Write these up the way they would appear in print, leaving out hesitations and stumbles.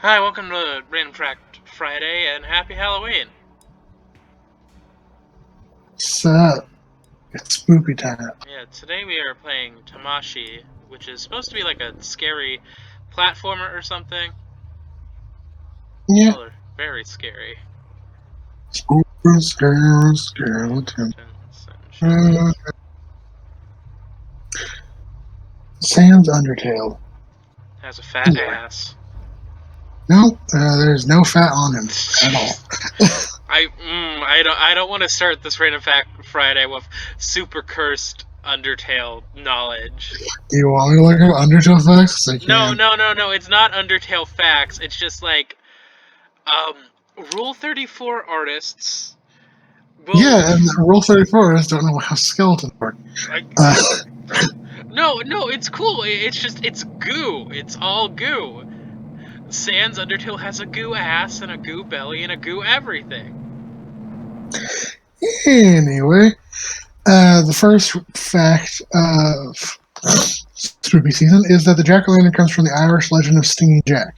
Hi, welcome to Random Fact Friday, and happy Halloween. Sup? It's spooky time. Yeah, today we are playing TAMASHII, which is supposed to be like a scary platformer or something. Yeah. Oh, very scary. Spooky skeleton. Sam's Undertale. Has a fat ass. No, there's no fat on him at all. I don't want to start this Random Fact Friday with super cursed Undertale knowledge. Do you want me to look at Undertale facts? I No, can. it's not Undertale facts. It's just like, Rule 34 artists will... Yeah, and Rule 34 is don't know how skeletons work. No, it's cool. It's goo. It's all goo. Sans Undertale has a goo ass and a goo belly and a goo everything. Anyway, the first fact of spooky season is that the jack-o'-lantern comes from the Irish legend of Stinging Jack.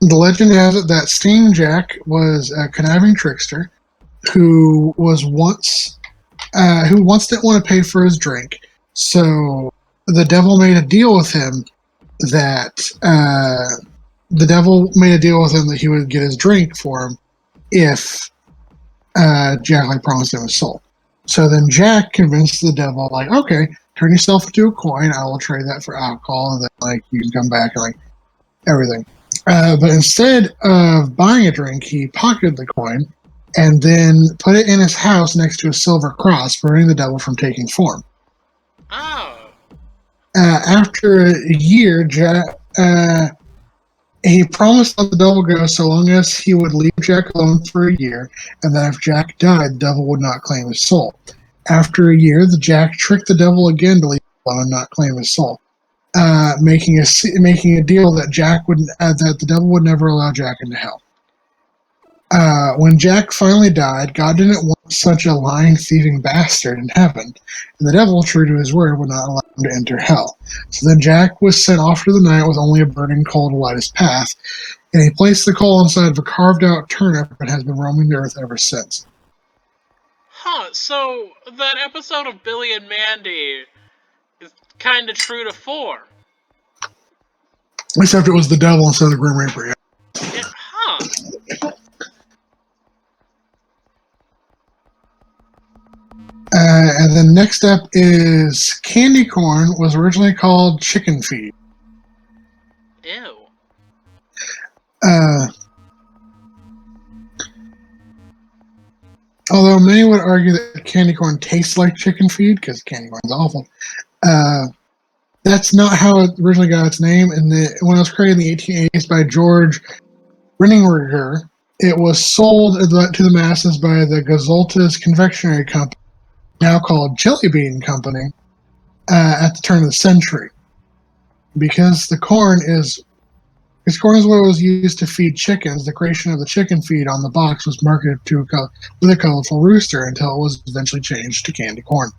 The legend has it that Stinging Jack was a conniving trickster who once didn't want to pay for his drink, so the devil made a deal with him that he would get his drink for him if Jack promised him his soul. So then Jack convinced the devil, okay, turn yourself into a coin. I will trade that for alcohol, and then you can come back and everything. But instead of buying a drink, he pocketed the coin and then put it in his house next to a silver cross, preventing the devil from taking form. Oh. After a year, he promised to let the devil go so long as he would leave Jack alone for a year, and that if Jack died, the devil would not claim his soul. After a year, the Jack tricked the devil again to leave alone and not claim his soul. Making a deal that that the devil would never allow Jack into hell. When Jack finally died, God didn't want such a lying, thieving bastard in heaven, and the devil, true to his word, would not allow him to enter hell. So then Jack was sent off to the night with only a burning coal to light his path, and he placed the coal inside of a carved-out turnip and has been roaming the earth ever since. Huh, so that episode of Billy and Mandy is kind of true to form. Except it was the devil instead of the Grim Reaper. Yeah, huh. And then next up is candy corn was originally called chicken feed. Ew. Although many would argue that candy corn tastes like chicken feed because candy corn's awful. That's not how it originally got its name. When it was created in the 1880s by George Renninger, it was sold to the masses by the Gazolta's Confectionery Company, now called Jelly Bean Company, at the turn of the century. Because corn is what was used to feed chickens, the creation of the chicken feed on the box was marketed with a colorful rooster until it was eventually changed to candy corn.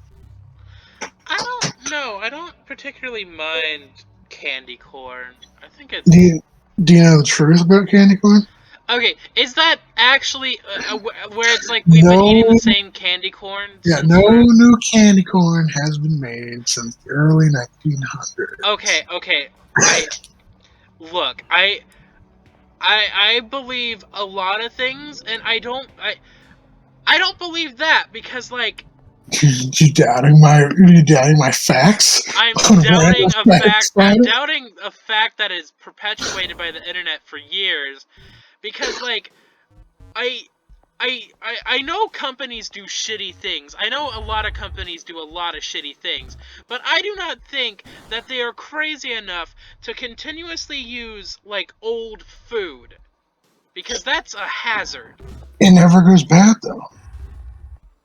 I don't know. I don't particularly mind candy corn. I think it's... Do you know the truth about candy corn? Okay, is that actually where it's like we've been eating the same candy corn? Yeah, no new candy corn has been made since the early 1900s. Okay. Look, I believe a lot of things, and I don't believe that because You doubting my facts? I'm doubting a fact. I'm doubting a fact that is perpetuated by the internet for years, because I know companies do shitty things. I know a lot of companies do a lot of shitty things, but I do not think that they are crazy enough to continuously use old food, because that's a hazard. It never goes bad though.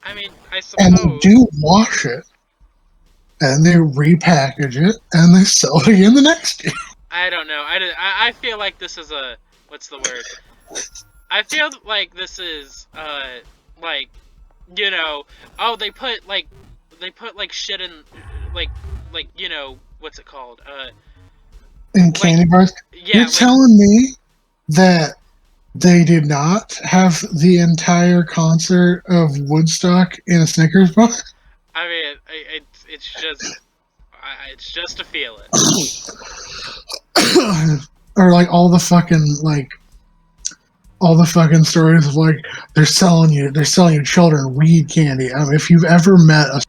I mean, I suppose. And they do wash it, and they repackage it, and they sell it again the next year. I don't know. I feel like this is a... what's the word? I feel like this is, oh, they put shit in, what's it called? And candy bars. Yeah, You're telling me that they did not have the entire concert of Woodstock in a Snickers bar? I mean, it's just to feel it. Or like all the fucking stories of like they're selling you children weed candy. I mean, if you've ever met a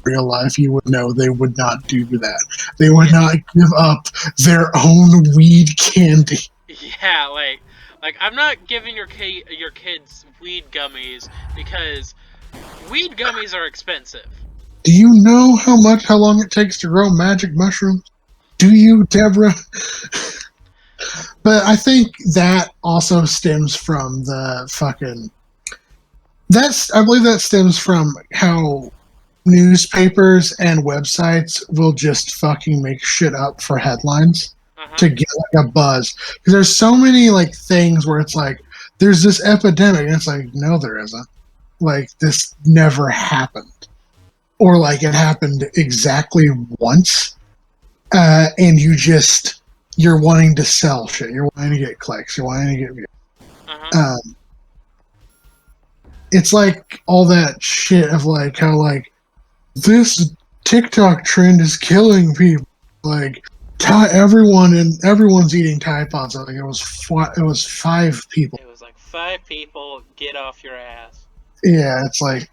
real life, you would know they would not do that. They would not give up their own weed candy. Yeah, like I'm not giving your kids weed gummies because weed gummies are expensive. Do you know how long it takes to grow magic mushrooms? Do you, Deborah? But I think that also stems from the fucking. I believe that stems from how newspapers and websites will just fucking make shit up for headlines to get like a buzz. Because there's so many like things where it's like there's this epidemic, and it's like no, there isn't. Like this never happened, or like it happened exactly once, and you're wanting to sell shit. You're wanting to get clicks. You're wanting to get views. It's like all that shit of like how like this TikTok trend is killing people. Like everyone's eating Tide Pods. Like it was 5 people. It was like 5 people. Get off your ass. Yeah, it's like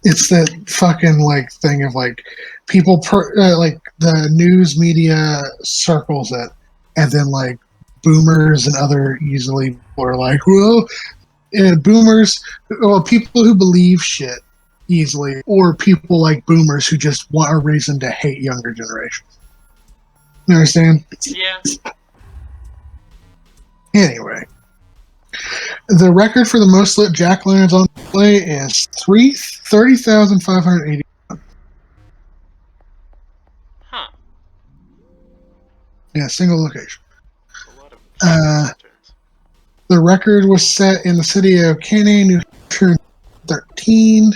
it's that fucking like thing of like people like the news media circles it, and then like boomers and other easily people are like, well, boomers, well, people who believe shit easily, or people like boomers who just want a reason to hate younger generations. You understand? Yeah. Anyway, the record for the most lit jack-o'-lanterns on display is 30,580. Huh. Yeah, single location. A lot of the record was set in the city of Caney, New Hampshire, in 2013.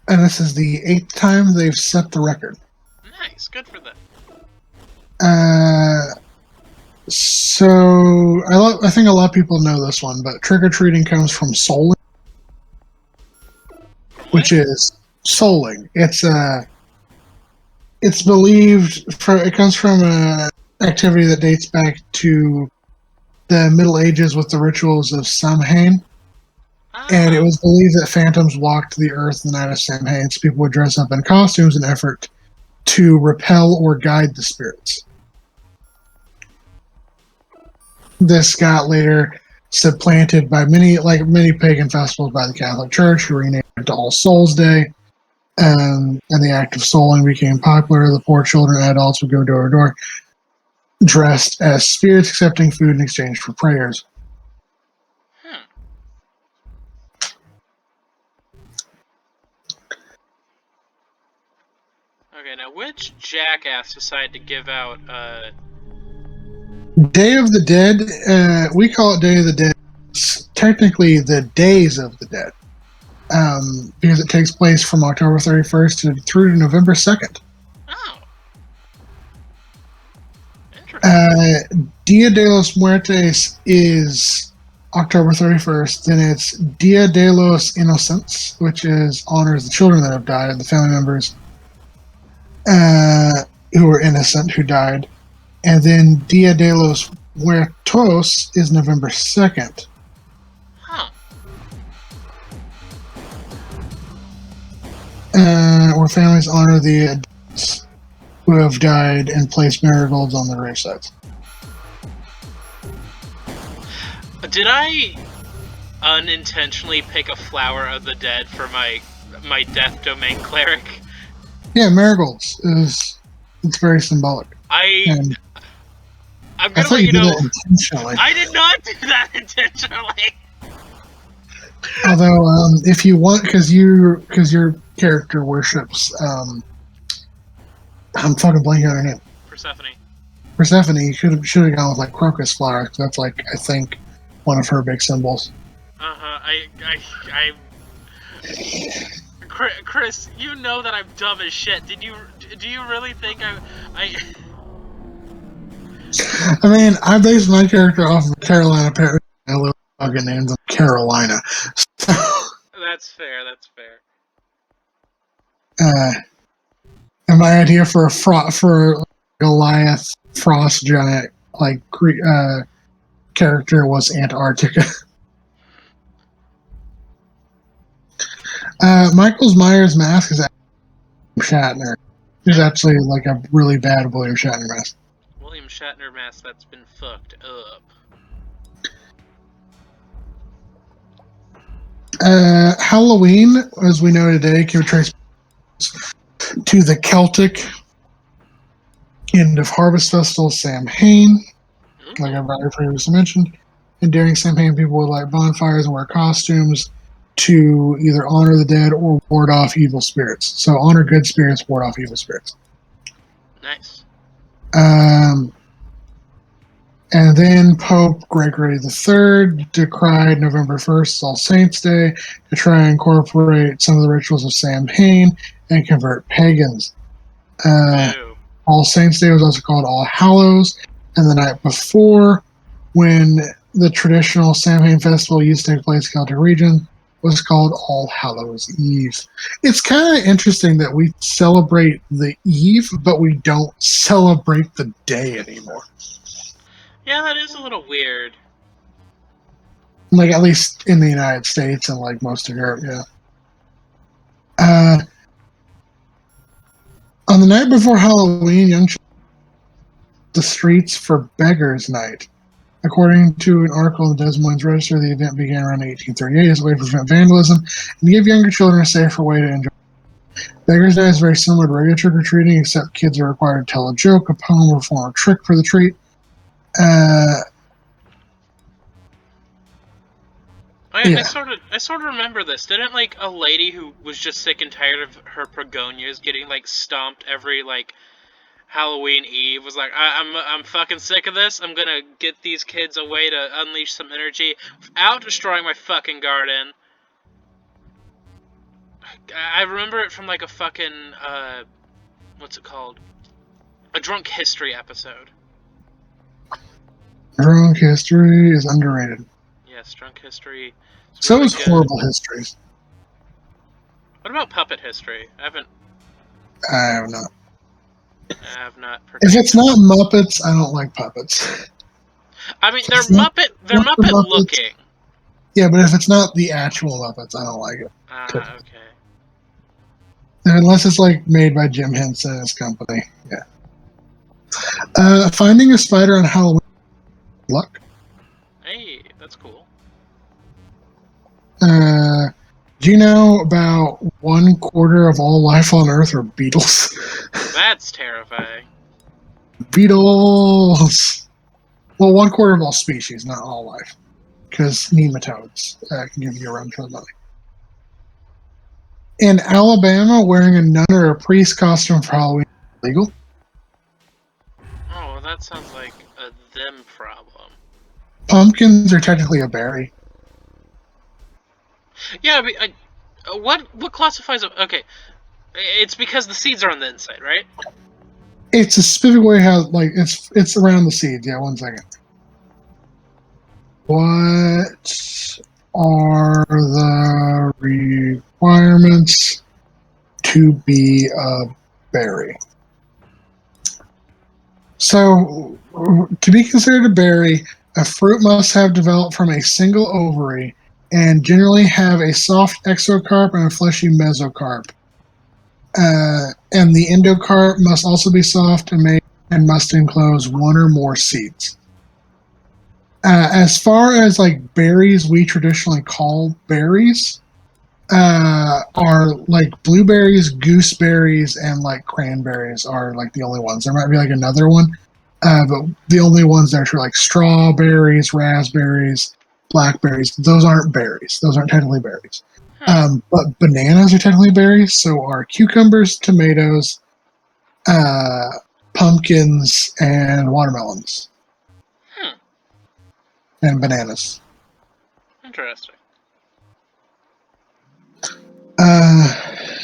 And this is the 8th time they've set the record. Nice, good for them. So I think a lot of people know this one, but trick-or-treating comes from souling, which is souling. It's believed it comes from an activity that dates back to the Middle Ages with the rituals of Samhain. And it was believed that phantoms walked the earth the night of Samhain, so people would dress up in costumes in an effort to repel or guide the spirits. This got later supplanted by many pagan festivals by the Catholic Church, who renamed it to All Souls Day. And the act of souling became popular. The poor children and adults would go door to door, dressed as spirits, accepting food in exchange for prayers. Okay, now which jackass decided to give out Day of the Dead? We call it Day of the Dead. It's technically the Days of the Dead, because it takes place from October 31st through to November 2nd. Oh. Interesting. Dia de los Muertos is October 31st. Then it's Dia de los Inocentes, which honors the children that have died and the family members who were innocent who died. And then Dia de los Muertos is November 2nd. Huh. Where families honor the adults who have died and place marigolds on their gravesites. Did I unintentionally pick a flower of the dead for my death domain cleric? Yeah, marigolds it's very symbolic. I'm gonna let you know. Intentionally. I did not do that intentionally. Although, if you want, because your character worships, I'm fucking blanking on her name. Persephone. You should have gone with like crocus flower. That's like I think one of her big symbols. Chris, you know that I'm dumb as shit. Do you really think I I mean, I based my character off of Carolina Perry. I love fucking names of Carolina. So, That's fair. That's fair. and my idea for for Goliath Frost giant character was Antarctica. Michael Myers' mask is Shatner. He's actually like a really bad William Shatner mask. William Shatner mask that's been fucked up. Halloween, as we know today, can be traced to the Celtic end of Harvest Festival, Samhain, like I've already previously mentioned. And during Samhain, people would light bonfires and wear costumes to either honor the dead or ward off evil spirits. So honor good spirits, ward off evil spirits. Nice. And then Pope Gregory III decried November 1st, All Saints' Day, to try and incorporate some of the rituals of Samhain and convert pagans. All Saints' Day was also called All Hallows, and the night before, when the traditional Samhain festival used to take place in the Celtic region, was called All Hallows Eve. It's kind of interesting that we celebrate the eve, but we don't celebrate the day anymore. Yeah, that is a little weird. Like, at least in the United States and, like, most of Europe, yeah. On the night before Halloween, young children the streets for Beggars Night. According to an article in the Des Moines Register, the event began around 1838 as a way to prevent vandalism and give younger children a safer way to enjoy. Beggars Night is very similar to regular trick-or-treating, except kids are required to tell a joke, a poem, or perform a trick for the treat. I sort of remember this. Didn't like a lady who was just sick and tired of her begonias getting like stomped every like Halloween Eve was like, I'm fucking sick of this. I'm gonna get these kids a way to unleash some energy without destroying my fucking garden. I remember it from like a fucking what's it called? A Drunk History episode. Drunk History is underrated. Yes, Drunk History. So is Horrible Histories. What about Puppet History? I have not. If it's not Muppets, I don't like puppets. I mean, they're Muppet looking. Yeah, but if it's not the actual Muppets, I don't like it. Okay. Unless it's like made by Jim Henson and his company. Yeah. Finding a spider on Halloween. Luck. Hey, that's cool. Do you know about 1/4 of all life on Earth are beetles? That's terrifying. Beetles! Well, 1/4 of all species, not all life. Because nematodes can give you a run for the money. In Alabama, wearing a nun or a priest costume for Halloween is illegal. Oh, well, that sounds like a them problem. Pumpkins are technically a berry. Yeah, what classifies a... Okay, it's because the seeds are on the inside, right? It's a specific way how, like, it's around the seeds. Yeah, 1 second. What are the requirements to be a berry? So, to be considered a berry, a fruit must have developed from a single ovary and generally have a soft exocarp and a fleshy mesocarp. And the endocarp must also be soft and must enclose 1 or more seeds. As far as like berries we traditionally call berries, are like blueberries, gooseberries, and like cranberries are like the only ones. There might be like another one, but the only ones that are like strawberries, raspberries, blackberries, those aren't berries. Those aren't technically berries. But bananas are technically berries, so are cucumbers, tomatoes, pumpkins, and watermelons. And bananas. Interesting.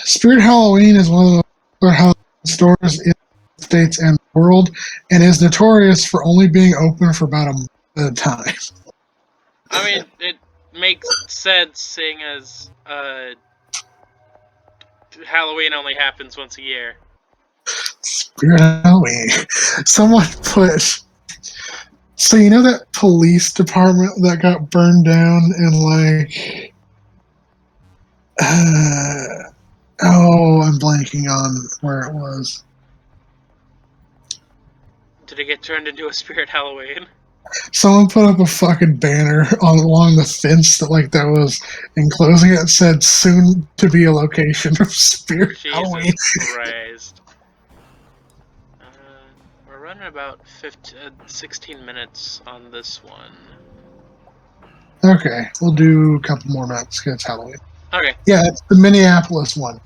Spirit Halloween is one of the most popular Halloween stores in the States and the world, and is notorious for only being open for about a month at a time. I mean, it makes sense, seeing as Halloween only happens once a year. Spirit Halloween. Someone put. So you know that police department that got burned down in like. I'm blanking on where it was. Did it get turned into a Spirit Halloween? Someone put up a fucking banner along the fence that was enclosing it. Said "soon to be a location of Spirit Halloween." Jesus Christ. We're running about 16 minutes on this one. Okay, we'll do a couple more minutes because it's Halloween. Okay. Yeah, it's the Minneapolis one.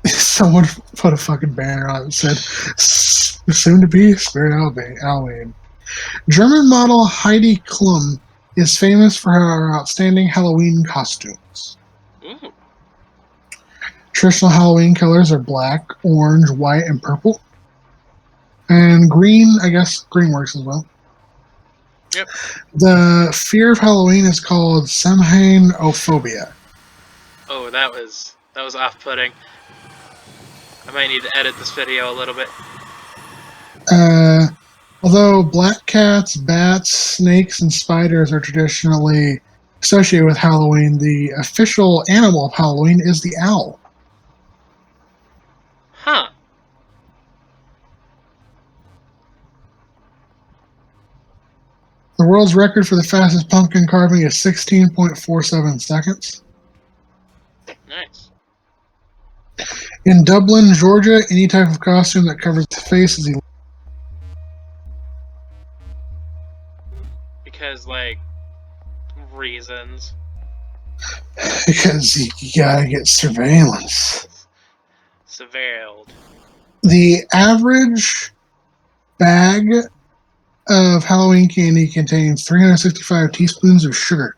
Someone put a fucking banner on it and said, "Soon to be Spirit Halloween." German model Heidi Klum is famous for her outstanding Halloween costumes. Ooh. Traditional Halloween colors are black, orange, white, and purple. And green, I guess green works as well. Yep. The fear of Halloween is called Samhainophobia. Oh, that was off-putting. I might need to edit this video a little bit. Although black cats, bats, snakes, and spiders are traditionally associated with Halloween, the official animal of Halloween is the owl. Huh. The world's record for the fastest pumpkin carving is 16.47 seconds. Nice. In Dublin, Georgia, any type of costume that covers the face is illegal. Because, like, reasons. Because you gotta get surveillance. Surveilled. The average bag of Halloween candy contains 365 teaspoons of sugar,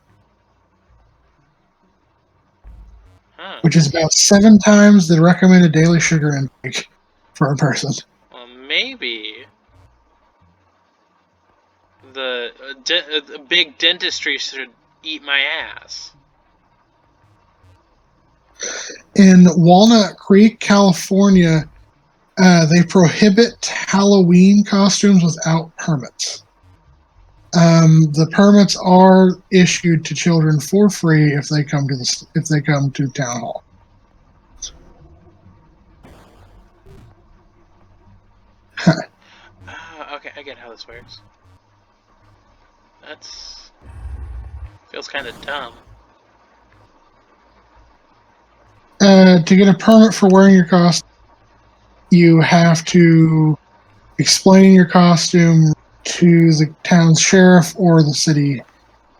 which is about 7 times the recommended daily sugar intake for a person. Well, maybe the big dentistry should eat my ass. In Walnut Creek, California, they prohibit Halloween costumes without permits. The permits are issued to children for free if they come to town hall. Okay, I get how this works. That's feels kind of dumb. To get a permit for wearing your costume, you have to explain your costume to the town's sheriff or the city,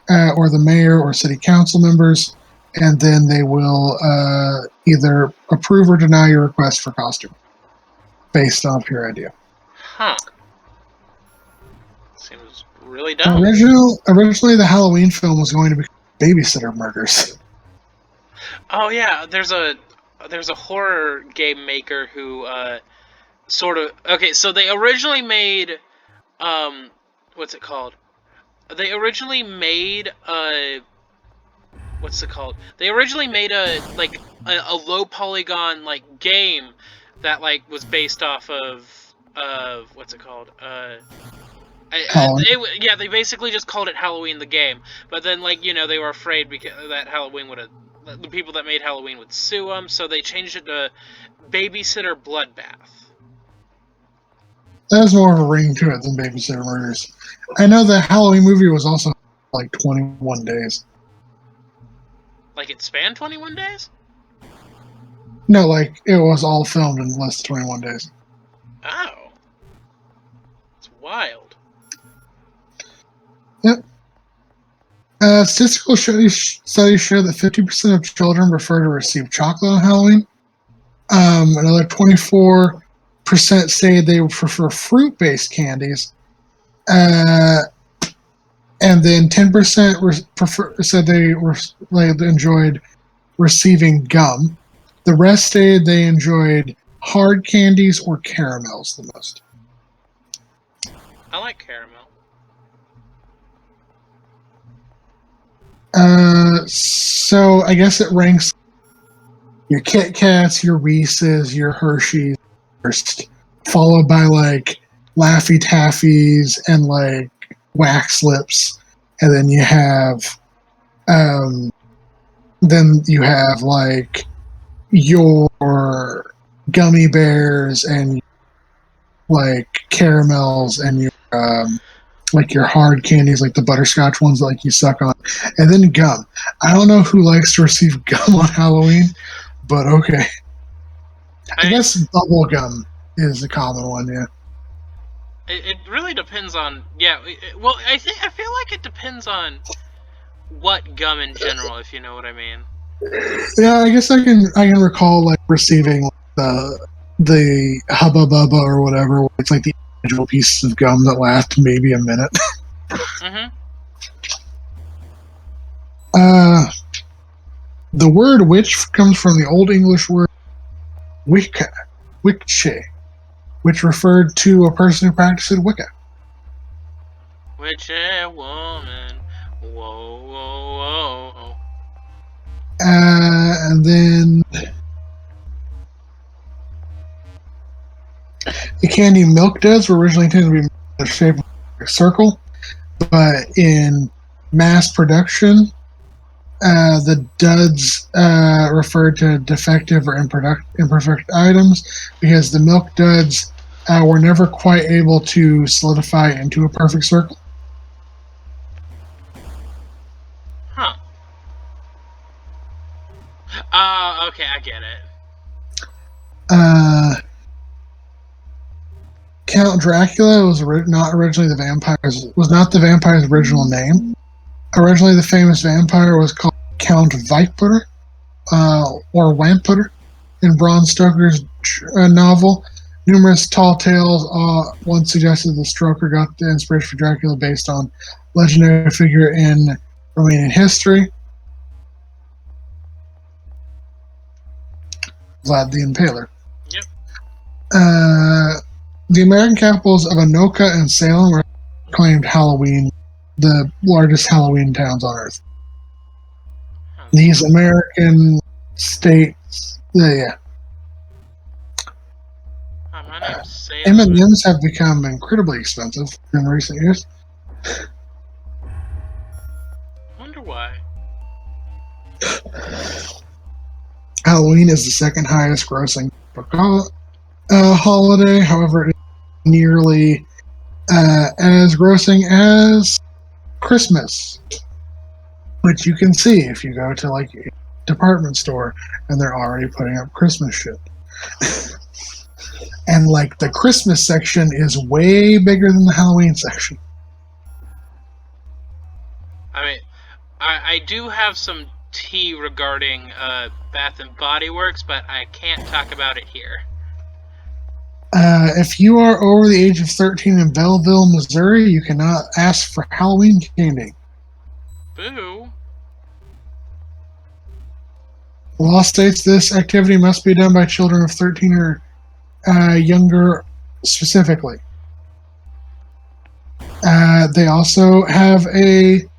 or the mayor or city council members, and then they will either approve or deny your request for costume based off your idea. Huh. Seems really dumb. Originally, the Halloween film was going to be Babysitter Murders. Oh yeah, there's a horror game maker who sort of okay. So they originally made what's it called? They originally made what's it called? They originally made a low polygon like game that like was based off of what's it called? They basically just called it Halloween the game, but then they were afraid because that Halloween the people that made Halloween would sue them, so they changed it to Babysitter Bloodbath. That has more of a ring to it than Babysitter Murders. I know the Halloween movie was also like 21 days. Like it spanned 21 days? No, like it was all filmed in less than 21 days. Oh. It's wild. Yep. Statistical studies show that 50% of children prefer to receive chocolate on Halloween. Another 24% say they would prefer fruit-based candies. And then 10% said they enjoyed receiving gum. The rest stated they enjoyed hard candies or caramels the most. I like caramel. So I guess it ranks your Kit Kats, your Reese's, your Hershey's first, followed by like Laffy Taffies and like Wax Lips, and then you have like your gummy bears and like caramels and your like your hard candies, like the butterscotch ones that like you suck on, and then gum. I don't know who likes to receive gum on Halloween, but okay. I guess bubble gum is a common one, yeah. It really depends on, yeah. Well, I feel like it depends on what gum in general, if you know what I mean. Yeah, I guess I can recall like receiving the Hubba Bubba or whatever. Where it's like the individual pieces of gum that last maybe a minute. Mm-hmm. The word witch comes from the Old English word wicca, witche, which referred to a person who practiced Wicca. Witchy woman, whoa, whoa, whoa. And then the candy Milk Duds were originally intended to be the shape of a circle, but in mass production, the duds referred to defective or imperfect items because the Milk Duds were never quite able to solidify into a perfect circle. Huh. Okay, I get it. Count Dracula was not the vampire's original name. Originally, the famous vampire was called Count Viper, or Vampire, in Bram Stoker's novel. Numerous tall tales once suggested the Stoker got the inspiration for Dracula based on legendary figure in Romanian history, Vlad the Impaler. Yep. The American capitals of Anoka and Salem were claimed Halloween, the largest Halloween towns on Earth. These American states, yeah. My name's Sam. M&Ms have become incredibly expensive in recent years. Wonder why. Halloween is the second highest grossing holiday, however, it is nearly as grossing as Christmas, which you can see if you go to like a department store and they're already putting up Christmas shit. And like the Christmas section is way bigger than the Halloween section. I mean, I do have some tea regarding Bath and Body Works, but I can't talk about it here. If you are over the age of 13 in Belleville, Missouri, you cannot ask for Halloween candy. Boo. The law states this activity must be done by children of 13 or younger specifically. They also have the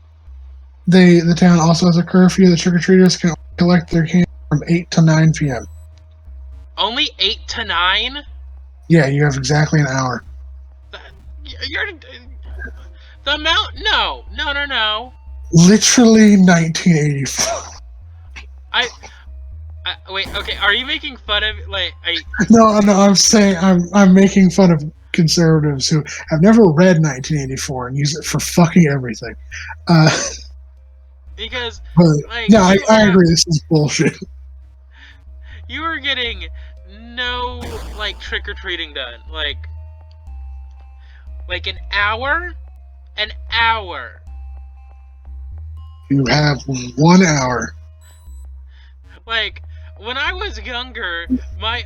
town also has a curfew. The trick-or-treaters can collect their candy from 8 to 9 p.m. Only 8 to 9? Yeah, you have exactly an hour. You're... The amount... No. Literally 1984. Wait, okay, are you making fun of, like, No, I'm saying I'm making fun of conservatives who have never read 1984 and use it for fucking everything. Because, like... No, I agree, this is bullshit. You were getting no, like, trick-or-treating done. Like an hour? An hour. You have 1 hour. Like, when I was younger, my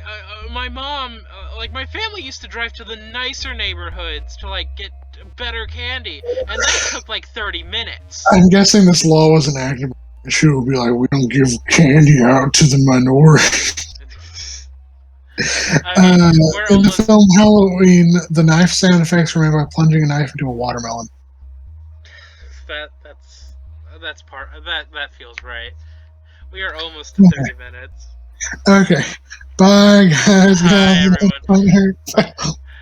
mom, like, my family used to drive to the nicer neighborhoods to, like, get better candy, and that took, like, 30 minutes. I'm guessing this law was enacted She would be like, "We don't give candy out to the minority." I mean, we're In the almost. film Halloween, the knife sound effects were made by plunging a knife into a watermelon. That's part that feels right. We are almost to 30 minutes. Okay. Bye, guys. Hi, everyone.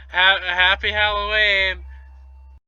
Have a Happy Halloween.